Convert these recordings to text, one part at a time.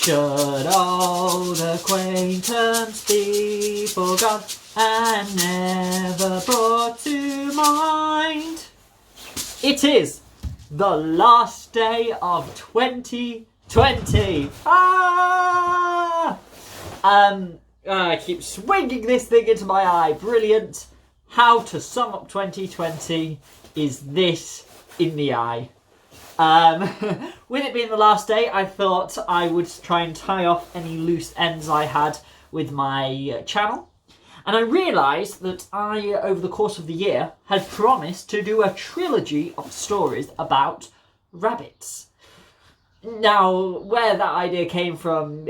Should old acquaintance be forgot and never brought to mind? It is the last day of 2020. I keep swinging this thing into my eye. Brilliant. How to sum up 2020 is this in the eye. With it being the last day, I thought I would try and tie off any loose ends I had with my channel. And I realised that I, over the course of the year, had promised to do a trilogy of stories about rabbits. Now, where that idea came from,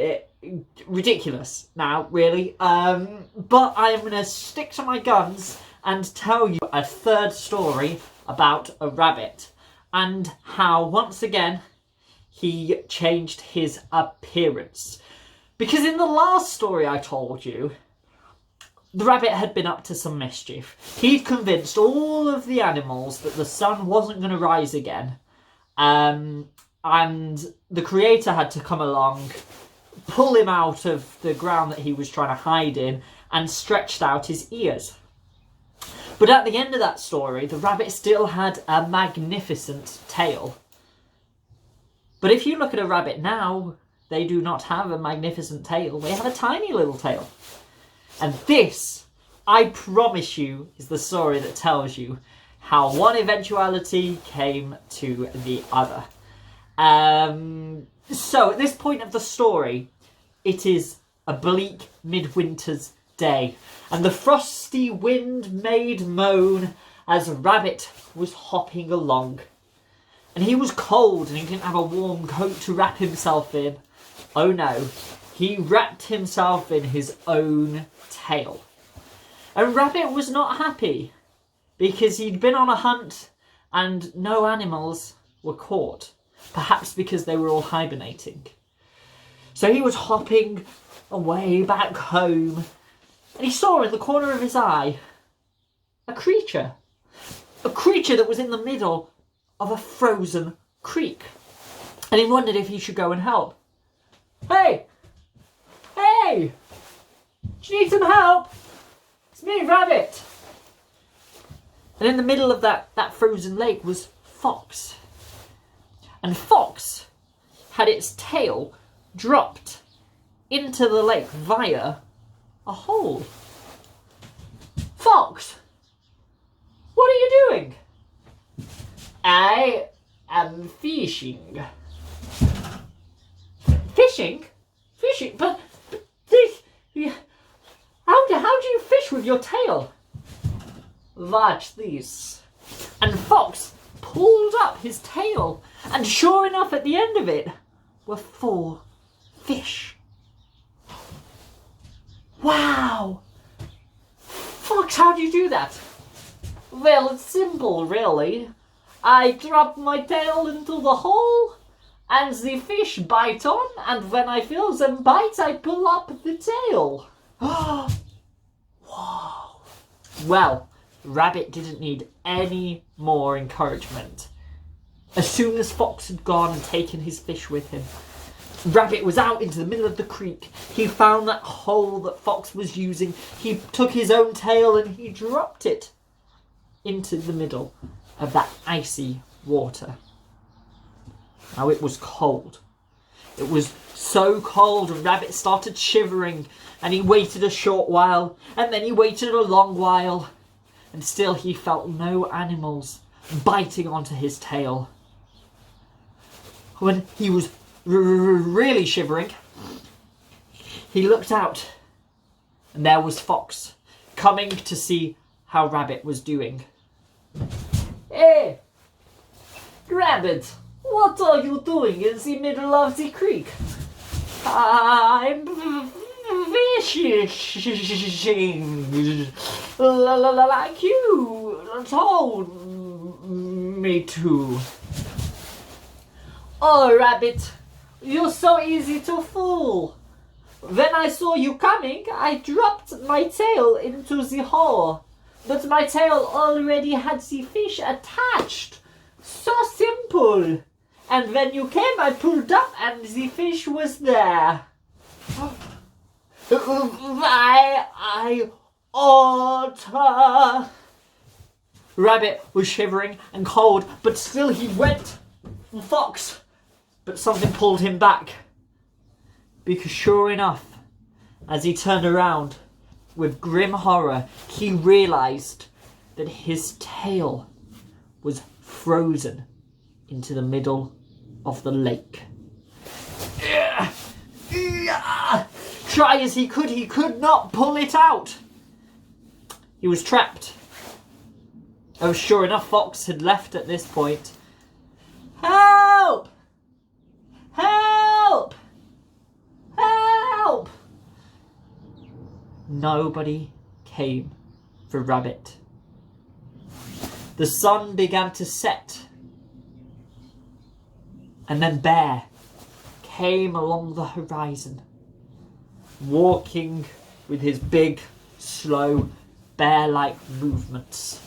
ridiculous now, really. But I am going to stick to my guns and tell you a third story about a rabbit. And how, once again, he changed his appearance. Because in the last story I told you, the rabbit had been up to some mischief. He'd convinced all of the animals that the sun wasn't going to rise again. And the creator had to come along, pull him out of the ground that he was trying to hide in, and stretched out his ears. But at the end of that story, the rabbit still had a magnificent tail. But if you look at a rabbit now, they do not have a magnificent tail. They have a tiny little tail. And this, I promise you, is the story that tells you how one eventuality came to the other. So, at this point of the story, it is a bleak midwinter's day, and the frosty wind made moan as Rabbit was hopping along. And he was cold and he didn't have a warm coat to wrap himself in. Oh no, he wrapped himself in his own tail. And Rabbit was not happy because he'd been on a hunt and no animals were caught. Perhaps because they were all hibernating. So he was hopping away back home. And he saw in the corner of his eye a creature. A creature that was in the middle of a frozen creek. And he wondered if he should go and help. Hey! Hey! Do you need some help? It's me, Rabbit. And in the middle of that frozen lake was Fox. And Fox had its tail dropped into the lake via a hole. Fox, what are you doing? I am fishing. Fishing? Fishing? But this, how do you fish with your tail? Watch this. And Fox pulled up his tail, and sure enough, at the end of it were 4 fish. Wow! Fox, how do you do that? Well, it's simple, really. I drop my tail into the hole, and the fish bite on, and when I feel them bite, I pull up the tail. Wow! Well, Rabbit didn't need any more encouragement. As soon as Fox had gone and taken his fish with him, Rabbit was out into the middle of the creek. He found that hole that Fox was using. He took his own tail and he dropped it into the middle of that icy water. Now it was cold. It was so cold, and Rabbit started shivering, and he waited a short while, and then he waited a long while, and still he felt no animals biting onto his tail. When he was really shivering, he looked out, and there was Fox coming to see how Rabbit was doing. Hey, Rabbit, what are you doing in the middle of the creek? I'm fishing, like you told me to. Oh, Rabbit, you're so easy to fool. When I saw you coming, I dropped my tail into the hole. But my tail already had the fish attached. So simple. And when you came, I pulled up and the fish was there. I oughta. Rabbit was shivering and cold, but still he went for Fox. But something pulled him back. Because sure enough, as he turned around, with grim horror, he realised that his tail was frozen into the middle of the lake. Try as he could not pull it out. He was trapped. Oh, sure enough, Fox had left at this point. Help! Help! Help! Nobody came for Rabbit. The sun began to set. And then Bear came along the horizon, walking with his big, slow, bear-like movements.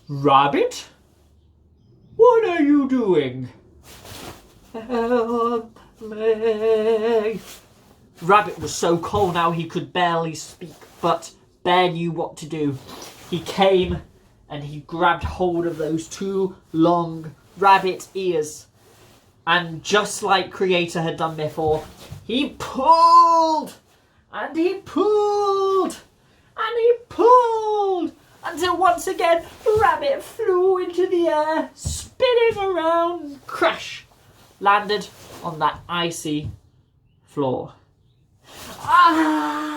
Rabbit? What are you doing? Help me. Rabbit was so cold now he could barely speak, but Bear knew what to do. He came and he grabbed hold of those two long rabbit ears. And just like Creator had done before, he pulled and he pulled and he pulled until once again Rabbit flew into the air, spinning around, crash, landed on that icy floor. Ah!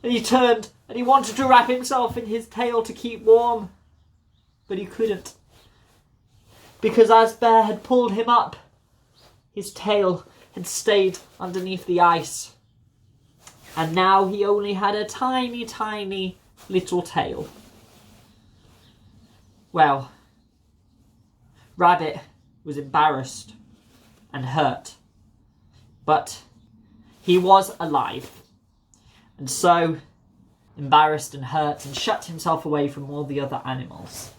And he turned and he wanted to wrap himself in his tail to keep warm, but he couldn't. Because as Bear had pulled him up, his tail had stayed underneath the ice. And now he only had a tiny, tiny little tail. Well, Rabbit was embarrassed and hurt. But he was alive. And so, embarrassed and hurt, and shut himself away from all the other animals.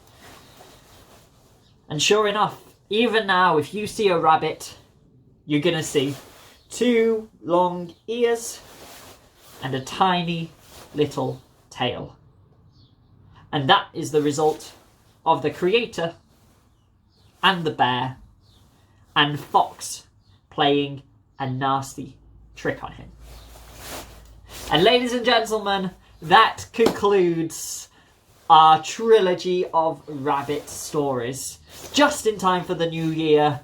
And sure enough, even now, if you see a rabbit, you're going to see two long ears and a tiny little tail. And that is the result of the Creator and the Bear and Fox playing a nasty trick on him. And ladies and gentlemen, that concludes our trilogy of rabbit stories. Just in time for the new year.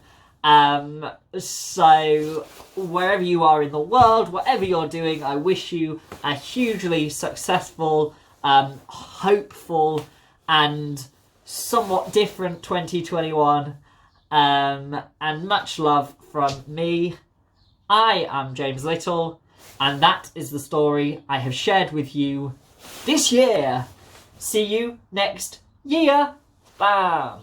So wherever you are in the world, whatever you're doing, I wish you a hugely successful, hopeful and somewhat different 2021. And much love from me. I am James Little, and that is the story I have shared with you this year. See you next year. Bam!